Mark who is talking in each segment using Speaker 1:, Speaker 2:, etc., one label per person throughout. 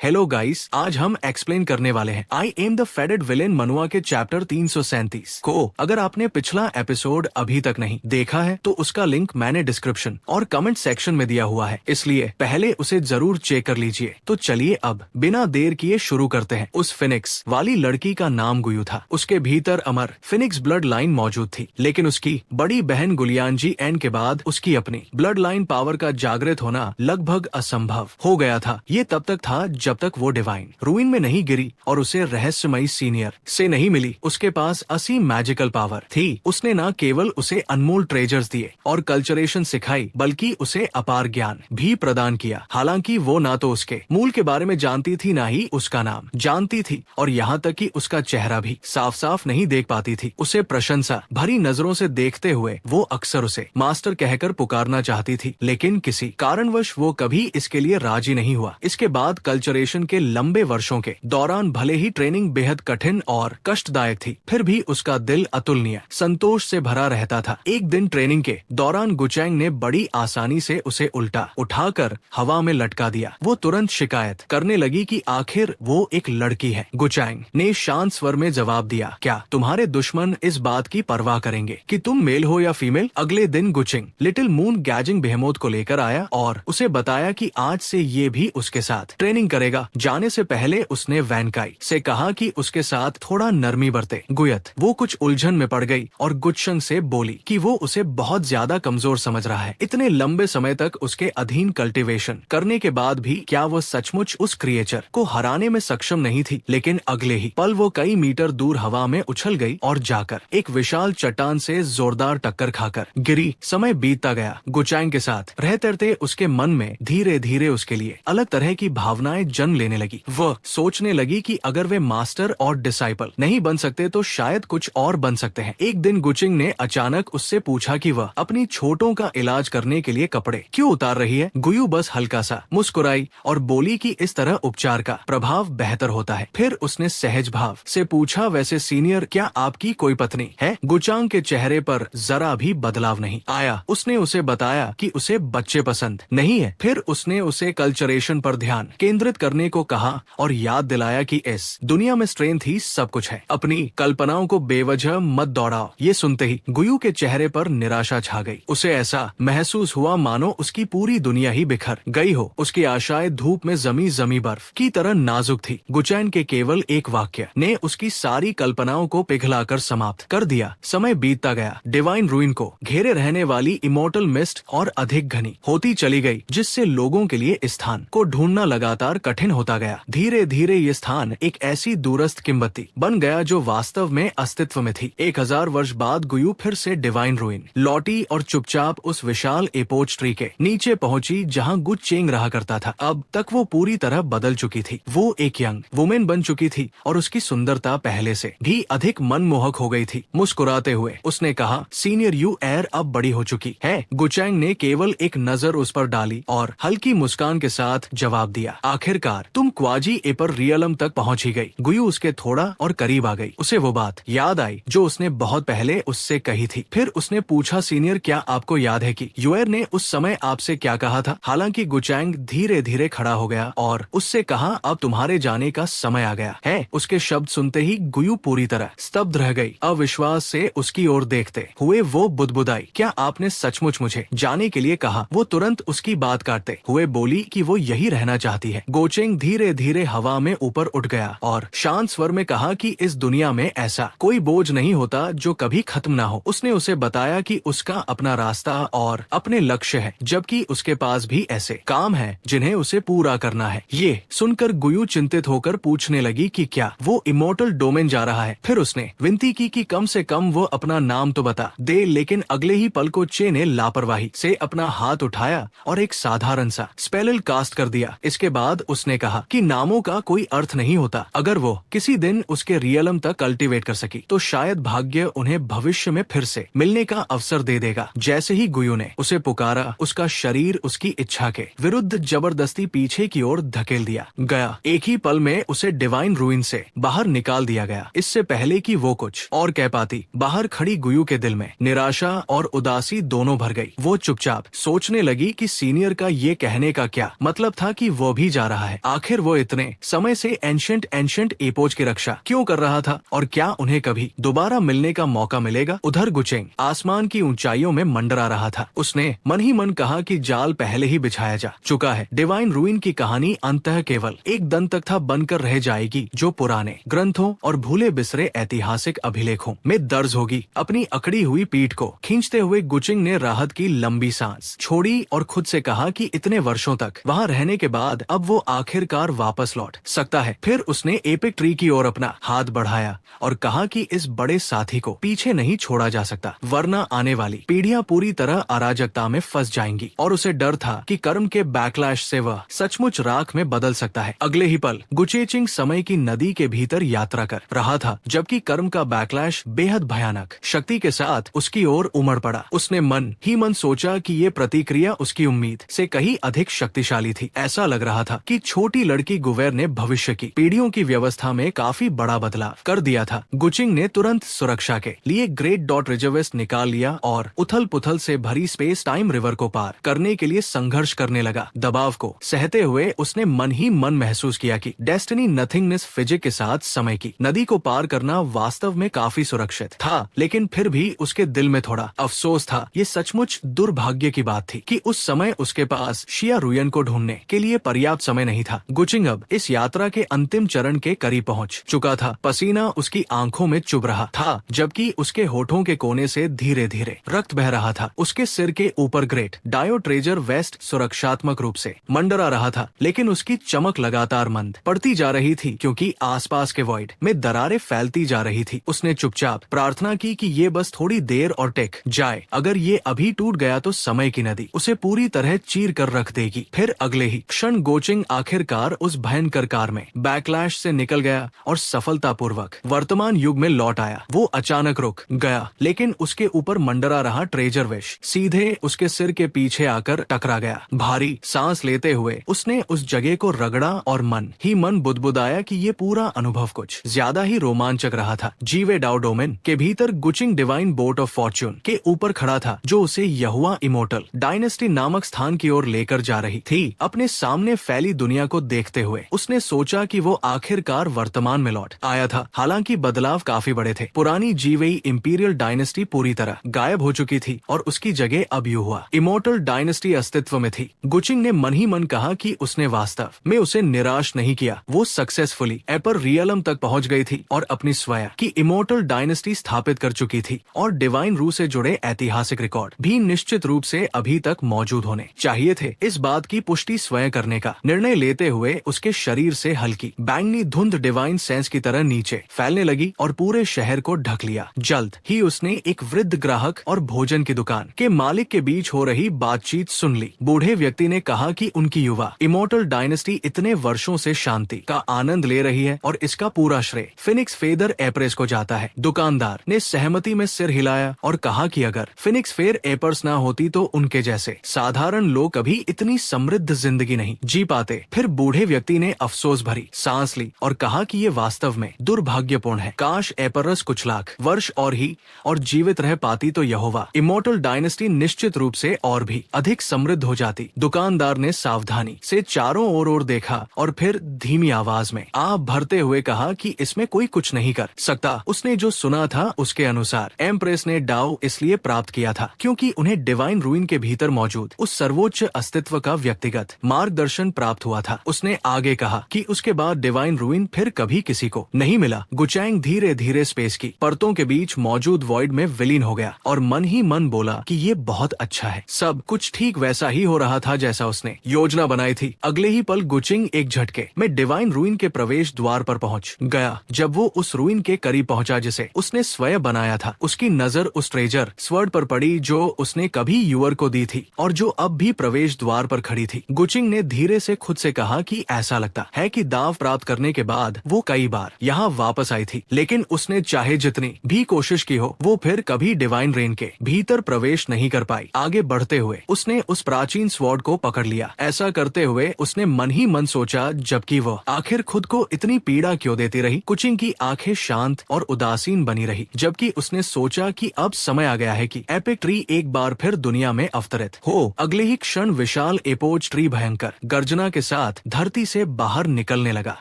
Speaker 1: Hello guys, आज हम explain करने वाले हैं I am the faded villain मनुआ के चैप्टर 337 को। अगर आपने पिछला एपिसोड अभी तक नहीं देखा है तो उसका लिंक मैंने डिस्क्रिप्शन और कमेंट सेक्शन में दिया हुआ है, इसलिए पहले उसे जरूर चेक कर लीजिए। तो चलिए अब बिना देर किए शुरू करते हैं। उस फिनिक्स वाली लड़की का नाम गुयू था। उसके भीतर अमर फिनिक्स ब्लड लाइन मौजूद थी, लेकिन उसकी बड़ी बहन गुलियांजी एन के बाद उसकी अपनी ब्लड लाइन पावर का जागृत होना लगभग असंभव हो गया था। ये तब तक था जब तक वो डिवाइन रूइन में नहीं गिरी और उसे रहस्यमयी सीनियर से नहीं मिली। उसके पास असीम मैजिकल पावर थी। उसने न केवल उसे अनमोल ट्रेजर्स दिए और कल्चरेशन सिखाई, बल्कि उसे अपार ज्ञान भी प्रदान किया। हालांकि वो ना तो उसके मूल के बारे में जानती थी, ना ही उसका नाम जानती थी, और यहाँ तक कि उसका चेहरा भी साफ साफ नहीं देख पाती थी। उसे प्रशंसा भरी नजरों से देखते हुए वो अक्सर उसे मास्टर कहकर पुकारना चाहती थी, लेकिन किसी कारणवश वो कभी इसके लिए राजी नहीं हुआ। इसके बाद कल्चरेशन के लंबे वर्षों के दौरान भले ही ट्रेनिंग बेहद कठिन और कष्टदायक थी, फिर भी उसका दिल अतुलनीय संतोष से भरा रहता था। एक दिन ट्रेनिंग के दौरान गुचैंग ने बड़ी आसानी से उसे उल्टा उठाकर हवा में लटका दिया। वो तुरंत शिकायत करने लगी कि आखिर वो एक लड़की है। गुचैंग ने शांत स्वर में जवाब दिया, क्या तुम्हारे दुश्मन इस बात की परवाह करेंगे कि तुम मेल हो या फीमेल? अगले दिन गुचिंग लिटिल मून गैजिंग बेहेमोथ को लेकर आया और उसे बताया कि आज से ये भी उसके साथ ट्रेनिंग करेगा। जाने से पहले उसने वैनकाई से कहा कि उसके साथ थोड़ा नरमी बरते। गुयत वो कुछ उलझन में पड़ गई और गुचशंग से बोली कि वो उसे बहुत ज्यादा कमजोर समझ रहा है। इतने लंबे समय तक उसके अधीन कल्टीवेशन करने के बाद भी क्या वो सचमुच उस क्रिएचर को हराने में सक्षम नहीं थी? लेकिन अगले ही पल वो कई मीटर दूर हवा में उछल गई और जाकर एक विशाल चट्टान से जोरदार टक्कर खाकर गिरी। समय बीतता गया। गुचैंग के साथ रहते रहते उसके मन में धीरे धीरे उसके लिए अलग तरह की भावनाएं जन्म लेने लगी। वह सोचने लगी कि अगर वे मास्टर और डिसाइपल नहीं बन सकते तो शायद कुछ और बन सकते हैं। एक दिन गुचिंग ने अचानक उससे पूछा कि वह अपनी छोटों का इलाज करने के लिए कपड़े क्यों उतार रही है। गुयू बस हल्का सा मुस्कुराई और बोली कि इस तरह उपचार का प्रभाव बेहतर होता है। फिर उसने सहज भाव से पूछा, वैसे सीनियर, क्या आपकी कोई पत्नी है? गुचांग के चेहरे पर जरा भी बदलाव नहीं आया। उसने उसे बताया कि उसे बच्चे पसंद नहीं है। फिर उसने उसे कल्चरेशन पर ध्यान केंद्रित करने को कहा और याद दिलाया कि इस दुनिया में स्ट्रेंथ ही सब कुछ है। अपनी कल्पनाओं को बेवजह मत दौड़ाओ। ये सुनते ही गुयू के चेहरे पर निराशा छा गई। उसे ऐसा महसूस हुआ मानो उसकी पूरी दुनिया ही बिखर गई हो। उसकी आशाएं धूप में जमी बर्फ की तरह नाजुक थी। गुचैन के केवल एक वाक्य ने उसकी सारी कल्पनाओं को पिघलाकर समाप्त कर दिया। समय बीतता गया। डिवाइन रूइन को घेरे रहने वाली इमोर्टल मिस्ट और अधिक घनी होती चली गई, जिससे लोगों के लिए इस स्थान को ढूंढना लगातार कठिन होता गया। धीरे धीरे ये स्थान एक ऐसी दूरस्थ किंवदंती बन गया जो वास्तव में अस्तित्व में थी। 1000 वर्ष बाद गुयू फिर से डिवाइन रूइन लौटी और चुपचाप उस विशाल एपोच ट्री के नीचे पहुंची जहां गुचेंग रहा करता था। अब तक वो पूरी तरह बदल चुकी थी। वो एक यंग वुमेन बन चुकी थी और उसकी सुंदरता पहले से भी अधिक मनमोहक हो गई थी। मुस्कुराते हुए उसने कहा, सीनियर यू एर अब बड़ी हो चुकी है। गुचैंग ने केवल एक नजर उस पर डाली और हल्की मुस्कान के साथ जवाब दिया, आखिरकार तुम क्वाजी एपर रियलम तक पहुंची गई। गुयू उसके थोड़ा और करीब आ गई। उसे वो बात याद आई जो उसने बहुत पहले उससे कही थी। फिर उसने पूछा, सीनियर, क्या आपको याद है कि यूएर ने उस समय आपसे क्या कहा था? हालांकि गुचैंग धीरे धीरे खड़ा हो गया और उससे कहा, अब तुम्हारे जाने का समय आ गया है। उसके शब्द सुनते ही गुयू पूरी तरह स्तब्ध रह गई। अविश्वास से उसकी ओर देखते हुए वो बुदबुदाई, क्या आपने सचमुच मुझे जाने के लिए कहा? वो तुरंत उसकी बात काटते हुए बोली कि वो यही रहना चाहती है। गुचैंग धीरे धीरे हवा में ऊपर उठ गया और शांत स्वर में कहा कि इस दुनिया में ऐसा कोई बोझ नहीं होता जो कभी खत्म ना हो। उसने उसे बताया कि उसका अपना रास्ता और अपने लक्ष्य है, जबकि उसके पास भी ऐसे काम है जिन्हें उसे पूरा करना है। ये सुनकर गुयू चिंतित होकर पूछने लगी कि क्या वो इमोर्टल डोमेन जा रहा है। फिर उसने विनती की कि कम से कम वो अपना नाम तो बता दे, लेकिन अगले ही पल को चे ने लापरवाही से अपना हाथ उठाया और एक साधारण सा स्पेल कास्ट कर दिया। इसके बाद उसने कहा कि नामों का कोई अर्थ नहीं होता। अगर वो किसी दिन उसके रियलम तक कल्टीवेट कर सकी तो शायद भाग्य उन्हें भविष्य में फिर से मिलने का अवसर दे देगा। जैसे ही गुयू ने उसे पुकारा, उसका शरीर उसकी इच्छा के विरुद्ध जबरदस्ती पीछे की ओर धकेल दिया गया। एक ही पल में उसे डिवाइन रूइन से बाहर निकाल दिया गया। इससे पहले कि वो कुछ और कह पाती, बाहर खड़ी गुयू के दिल में निराशा और उदासी दोनों भर गई। वो चुपचाप सोचने लगी कि सीनियर का ये कहने का क्या मतलब था कि वो भी जा रहा है। आखिर वो इतने समय से एंशंट एपोज की रक्षा क्यों कर रहा था और क्या उन्हें कभी दोबारा मिलने का मौका मिलेगा? उधर गुचेंग आसमान की ऊंचाइयों में मंडरा रहा था। उसने मन ही मन कहा कि जाल पहले ही बिछाया जा चुका है। डिवाइन रूइन की कहानी अंततः केवल एक दंतकथा बनकर रह जाएगी जो पुराने ग्रंथों और भूले बिसरे ऐतिहासिक अभिलेखों में दर्ज होगी। अपनी अकड़ी हुई पीठ को खींचते हुए गुचिंग ने राहत की लंबी सांस छोड़ी और खुद से कहा कि इतने वर्षों तक वहाँ रहने के बाद अब वो आखिरकार वापस लौट सकता है। फिर उसने एपिक ट्री की ओर अपना हाथ बढ़ाया और कहा कि इस बड़े साथी को पीछे नहीं छोड़ा जा सकता, वरना आने वाली पीढ़ियां पूरी तरह अराजकता में फंस जाएंगी। और उसे डर था कि कर्म के बैकलैश से वह सचमुच राख में बदल सकता है। अगले ही पल गुचेचिंग समय की नदी के भीतर यात्रा कर रहा था, जबकि कर्म का बैकलैश बेहद भयानक शक्ति के साथ उसकी ओर उमड़ पड़ा। उसने मन ही मन सोचा कि ये प्रतिक्रिया उसकी उम्मीद से कहीं अधिक शक्तिशाली थी। ऐसा लग रहा था कि छोटी लड़की गुवेर ने भविष्य की पीढ़ियों की व्यवस्था में काफी बड़ा बदलाव कर दिया था। गुचिंग ने तुरंत सुरक्षा के लिए ग्रेट डॉट रिजर्वेस्ट निकाल लिया और उथल पुथल से भरी स्पेस टाइम रिवर को पार करने के लिए संघर्ष करने लगा। दबाव को सहते हुए उसने मन ही मन महसूस किया कि डेस्टिनी नथिंगनेस फिजिक के साथ समय की नदी को पार करना वास्तव में काफी सुरक्षित था। लेकिन फिर भी उसके दिल में थोड़ा अफसोस था। ये सचमुच दुर्भाग्य की बात थी कि उस समय उसके पास शिया रुयन को ढूंढने के लिए पर्याप्त समय नहीं था। गुचिंग अब इस यात्रा के अंतिम चरण के करीब पहुंच चुका था। पसीना उसकी आंखों में चुभ रहा था, जबकि उसके होठों के कोने से धीरे धीरे रक्त बह रहा था। उसके सिर के ऊपर ग्रेट डायो ट्रेजर वेस्ट सुरक्षात्मक रूप से मंडरा रहा था, लेकिन उसकी चमक लगातार मंद पड़ती जा रही थी क्योंकि आसपास के वॉइड में दरारें फैलती जा रही थी। उसने चुपचाप प्रार्थना की कि ये बस थोड़ी देर और टेक जाए। अगर ये अभी टूट गया तो समय की नदी उसे पूरी तरह चीर कर रख देगी। फिर अगले ही क्षण गोचिंग आखिरकार उस भयंकर कार में बैकलैश से निकल गया और सफलतापूर्वक वर्तमान युग में लौट आया। वो अचानक रुक गया, लेकिन उसके ऊपर मंडरा रहा ट्रेजर विश सीधे उसके सिर के पीछे आकर टकरा गया। भारी सांस लेते हुए उसने उस जगह को रगड़ा और मन ही मन बुदबुदाया कि ये पूरा अनुभव कुछ ज्यादा ही रोमांचक रहा था। जीवे डाउ डोमेन के भीतर गुचिंग डिवाइन बोट ऑफ फॉर्च्यून के ऊपर खड़ा था, जो उसे यहुआ इमोर्टल डायनेस्टी नामक स्थान की ओर लेकर जा रही थी। अपने सामने फैली दुनिया को देखते हुए उसने सोचा कि वो आखिरकार वर्तमान में लौट आया था। हालांकि बदलाव काफी बड़े थे। पुरानी जीवेई इंपीरियल डायनेस्टी पूरी तरह गायब हो चुकी थी और उसकी जगह अब युवा इमोर्टल डायनेस्टी अस्तित्व में थी। गुचिंग ने मन ही मन कहा कि उसने वास्तव में उसे निराश नहीं किया। वो सक्सेसफुली एपर रियलम तक पहुंच गई थी और अपनी स्वयं की इमोर्टल डायनेस्टी स्थापित कर चुकी थी। और डिवाइन रू से जुड़े ऐतिहासिक रिकॉर्ड भी निश्चित रूप से अभी तक मौजूद होने चाहिए थे। इस बात की पुष्टि स्वयं करने का निर्णय लेते हुए उसके शरीर से हल्की बैंगनी धुंध डिवाइन सेंस की तरह नीचे फैलने लगी और पूरे शहर को ढक लिया। जल्द ही उसने एक वृद्ध ग्राहक और भोजन की दुकान के मालिक के बीच हो रही बातचीत सुन ली। बूढ़े व्यक्ति ने कहा कि उनकी युवा इमोर्टल डायनेस्टी इतने वर्षों से शांति का आनंद ले रही है और इसका पूरा श्रेय फिनिक्स फेदर एप्रेस को जाता है। दुकानदार ने सहमति में सिर हिलाया और कहा कि अगर फिनिक्स फेर एपर्स ना होती तो उनके जैसे साधारण लोग कभी इतनी समृद्ध जिंदगी नहीं जी पाते। फिर बूढ़े व्यक्ति ने अफसोस भरी सांस ली और कहा कि ये वास्तव में दुर्भाग्यपूर्ण है। काश एपरस कुछ लाख वर्ष और जीवित रह पाती तो यहोवा इमोर्टल डायनेस्टी निश्चित रूप से और भी अधिक समृद्ध हो जाती। दुकानदार ने सावधानी से चारों ओर देखा और फिर धीमी आवाज में आप भरते हुए कहा कि इसमें कोई कुछ नहीं कर सकता। उसने जो सुना था उसके अनुसार एम्प्रेस ने डाउ इसलिए प्राप्त किया था क्योंकि उन्हें डिवाइन रूइन के भीतर मौजूद उस सर्वोच्च अस्तित्व का व्यक्तिगत मार्गदर्शन प्राप्त हुआ था। उसने आगे कहा कि उसके बाद डिवाइन रूइन फिर कभी किसी को नहीं मिला। गुचैंग धीरे धीरे स्पेस की परतों के बीच मौजूद वॉइड में विलीन हो गया और मन ही मन बोला कि ये बहुत अच्छा है। सब कुछ ठीक वैसा ही हो रहा था जैसा उसने योजना बनाई थी। अगले ही पल गुचिंग एक झटके में डिवाइन रूइन के प्रवेश द्वार पर पहुंच गया। जब वो उस रूइन के करीब पहुंचा जिसे उसने स्वयं बनाया था, उसकी नजर उस ट्रेजर स्वर्ड पर पड़ी जो उसने कभी यूअर को दी थी और जो अब भी प्रवेश द्वार पर खड़ी थी। गुचिंग ने धीरे से खुद से कहा कि ऐसा लगता है कि दाव प्राप्त करने के बाद वो कई बार यहाँ वापस आई थी, लेकिन उसने चाहे जितनी भी कोशिश की हो वो फिर कभी डिवाइन रेन के भीतर प्रवेश नहीं कर पाई। आगे बढ़ते हुए उसने उस प्राचीन स्वॉर्ड को पकड़ लिया। ऐसा करते हुए उसने मन ही मन सोचा, जबकि वो आखिर खुद को इतनी पीड़ा क्यों देती रही। गुचिंग की आंखें शांत और उदासीन बनी रही, जबकि उसने सोचा कि अब समय आ गया है कि एपिक ट्री एक बार फिर दुनिया में अवतरित हो। अगले ही क्षण विशाल एपोज ट्री भयंकर गर्जना के साथ साथ धरती से बाहर निकलने लगा।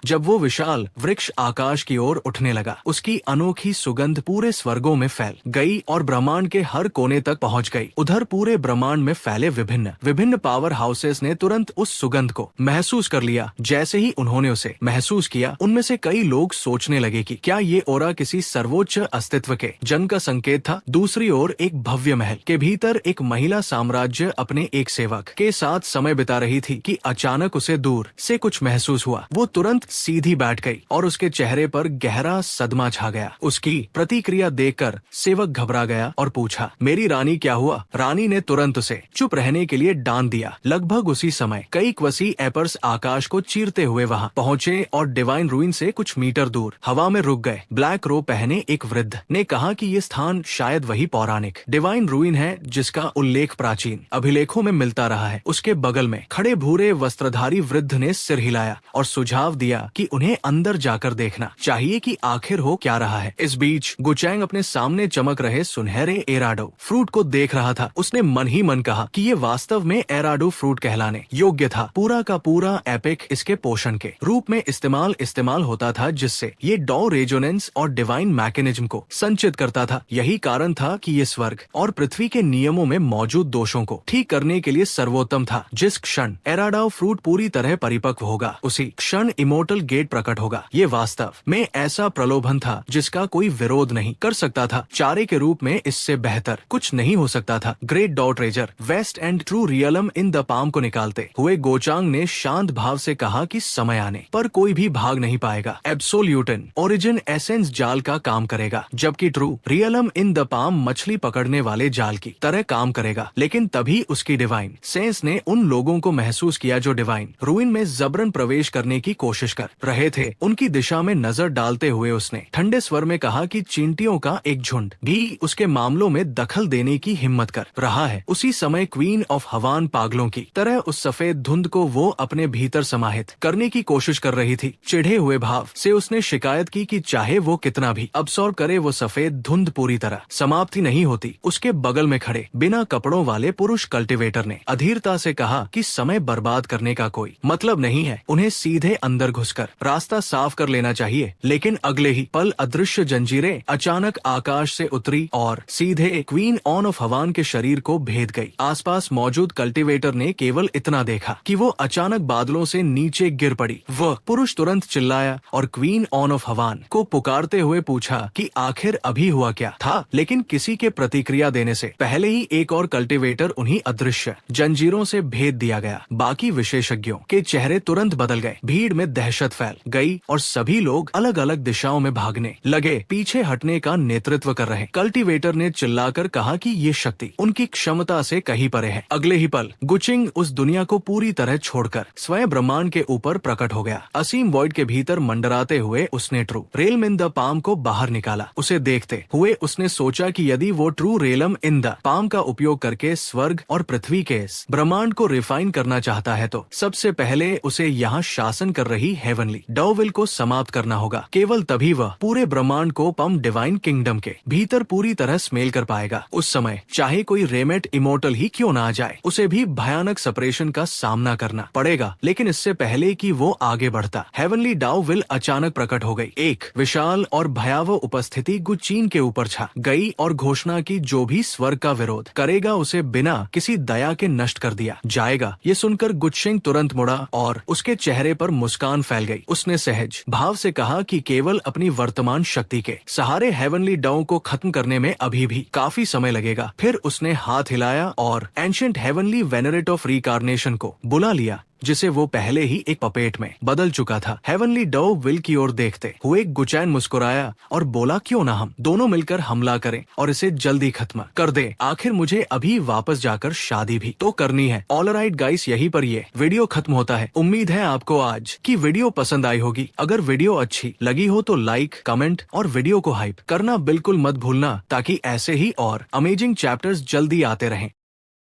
Speaker 1: जब वो विशाल वृक्ष आकाश की ओर उठने लगा, उसकी अनोखी सुगंध पूरे स्वर्गों में फैल गई और ब्रह्मांड के हर कोने तक पहुंच गई। उधर पूरे ब्रह्मांड में फैले विभिन्न विभिन्न पावर हाउसेस ने तुरंत उस सुगंध को महसूस कर लिया। जैसे ही उन्होंने उसे महसूस किया, उनमें से कई लोग सोचने लगे कि क्या ये ओरा किसी सर्वोच्च अस्तित्व के जन्म का संकेत था। दूसरी ओर एक भव्य महल के भीतर एक महिला साम्राज्य अपने एक सेवक के साथ समय बिता रही थी कि अचानक उसे दूर से कुछ महसूस हुआ। वो तुरंत सीधी बैठ गई और उसके चेहरे पर गहरा सदमा छा गया। उसकी प्रतिक्रिया देखकर सेवक घबरा गया और पूछा, मेरी रानी क्या हुआ? रानी ने तुरंत उसे चुप रहने के लिए डांट दिया। लगभग उसी समय कई क्वसी एपर्स आकाश को चीरते हुए वहां पहुंचे और डिवाइन रूइन से कुछ मीटर दूर हवा में रुक गए। ब्लैक रो पहने एक वृद्ध ने कहा कि ये स्थान शायद वही पौराणिक डिवाइन रूइन है जिसका उल्लेख प्राचीन अभिलेखों में मिलता रहा है। उसके बगल में खड़े भूरे वस्त्रधारी वृद्ध ने सिर हिलाया और सुझाव दिया कि उन्हें अंदर जाकर देखना चाहिए कि आखिर हो क्या रहा है। इस बीच गुचैंग अपने सामने चमक रहे सुनहरे एराडो फ्रूट को देख रहा था। उसने मन ही मन कहा कि ये वास्तव में एराडो फ्रूट कहलाने योग्य था। पूरा का पूरा एपिक इसके पोषण के रूप में इस्तेमाल होता था, जिससे ये डॉ रेजोनेंस और डिवाइन मैकेनिज्म को संचित करता था। यही कारण था कि ये स्वर्ग और पृथ्वी के नियमों में मौजूद दोषों को ठीक करने के लिए सर्वोत्तम था। जिस क्षण एराडाओ फ्रूट पूरी तरह परिपक्व होगा, उसी क्षण इमोर्टल गेट प्रकट होगा। ये वास्तव में ऐसा प्रलोभन था जिसका कोई विरोध नहीं कर सकता था। चारे के रूप में इससे बेहतर कुछ नहीं हो सकता था। ग्रेट डॉ treasure west and true realm in the palm को निकालते हुए गोचांग ने शांत भाव से कहा कि समय आने पर कोई भी भाग नहीं पाएगा। एब्सोल्यूटन ओरिजिन एसेंस जाल का काम करेगा, जबकि true realm in the palm मछली पकड़ने वाले जाल की तरह काम करेगा। लेकिन तभी उसकी डिवाइन सेंस ने उन लोगों को महसूस किया जो डिवाइन रूइन में जबरन प्रवेश करने की कोशिश कर रहे थे। उनकी दिशा में नजर डालते हुए उसने ठंडे स्वर में कहा कि चींटियों का एक झुंड भी उसके मामलों में दखल देने की हिम्मत कर रहा है। उसी समय क्वीन ऑफ हवान पागलों की तरह उस सफेद धुंध को वो अपने भीतर समाहित करने की कोशिश कर रही थी। चिढ़े हुए भाव से उसने शिकायत की कि चाहे वो कितना भी अब्सॉर्ब करे, वो सफेद धुंध पूरी तरह समाप्ति नहीं होती। उसके बगल में खड़े बिना कपड़ों वाले पुरुष कल्टीवेटर ने अधीरता से कहा कि समय बर्बाद करने का कोई मतलब नहीं है। उन्हें सीधे अंदर घुसकर रास्ता साफ कर लेना चाहिए। लेकिन अगले ही पल अदृश्य जंजीरें अचानक आकाश से उतरी और सीधे क्वीन ऑन ऑफ हवान के शरीर को भेद गई। आसपास मौजूद कल्टीवेटर ने केवल इतना देखा कि वो अचानक बादलों से नीचे गिर पड़ी। वह पुरुष तुरंत चिल्लाया और क्वीन ऑन ऑफ हवान को पुकारते हुए पूछा कि आखिर अभी हुआ क्या था। लेकिन किसी के प्रतिक्रिया देने से पहले ही एक और कल्टीवेटर उन्हीं अदृश्य जंजीरों से भेद दिया गया। बाकी विशेषज्ञों के चेहरे तुरंत बदल गए। भीड़ में दहशत फैल गई और सभी लोग अलग अलग दिशाओं में भागने लगे, पीछे हटने का नेतृत्व कर रहे कल्टीवेटर ने चिल्लाकर कहा कि ये शक्ति उनकी क्षमता से कहीं परे है। अगले ही पल गुचिंग उस दुनिया को पूरी तरह छोड़कर स्वयं ब्रह्मांड के ऊपर प्रकट हो गया। असीम वॉइड के भीतर मंडराते हुए उसने ट्रू रेलम इन द पाम को बाहर निकाला। उसे देखते हुए उसने सोचा कि यदि वो ट्रू रेलम इन द पाम का उपयोग करके स्वर्ग और पृथ्वी के इस ब्रह्मांड को रिफाइन करना चाहता है, तो सबसे पहले उसे यहाँ शासन कर रही हेवनली डॉविल को समाप्त करना होगा। केवल तभी वह पूरे ब्रह्मांड को पम डिवाइन किंगडम के भीतर पूरी तरह स्मेल कर पाएगा। उस समय चाहे कोई रेमेट इमोर्टल ही क्यों ना आ जाए, उसे भी भयानक सेपरेशन का सामना करना पड़ेगा। लेकिन इससे पहले कि वो आगे बढ़ता, हेवनली डॉविल अचानक प्रकट हो गई। एक विशाल और भयावह उपस्थिति गुचीन के ऊपर छा गई और घोषणा की जो भी स्वर्ग का विरोध करेगा उसे बिना किसी दया के नष्ट कर दिया जाएगा। ये सुनकर गुचिंग तुरंत मुड़ा और उसके चेहरे पर मुस्कान फैल गई। उसने सहज भाव से कहा कि केवल अपनी वर्तमान शक्ति के सहारे हेवनली डॉ को खत्म करने में अभी भी काफी समय लगेगा। फिर उसने हाथ हिलाया और ancient heavenly venerate of reincarnation को बुला लिया, जिसे वो पहले ही एक पपेट में बदल चुका था। हेवनली डॉ विल की ओर देखते हुए गुचैन मुस्कुराया और बोला, क्यों ना हम दोनों मिलकर हमला करें और इसे जल्दी खत्म कर दें। आखिर मुझे अभी वापस जाकर शादी भी तो करनी है। ऑलराइट गाइस, यहीं पर ये वीडियो खत्म होता है। उम्मीद है आपको आज की वीडियो पसंद आई होगी। अगर वीडियो अच्छी लगी हो तो लाइक, कमेंट और वीडियो को हाइप करना बिल्कुल मत भूलना, ताकि ऐसे ही और अमेजिंग चैप्टर्स जल्दी आते रहें।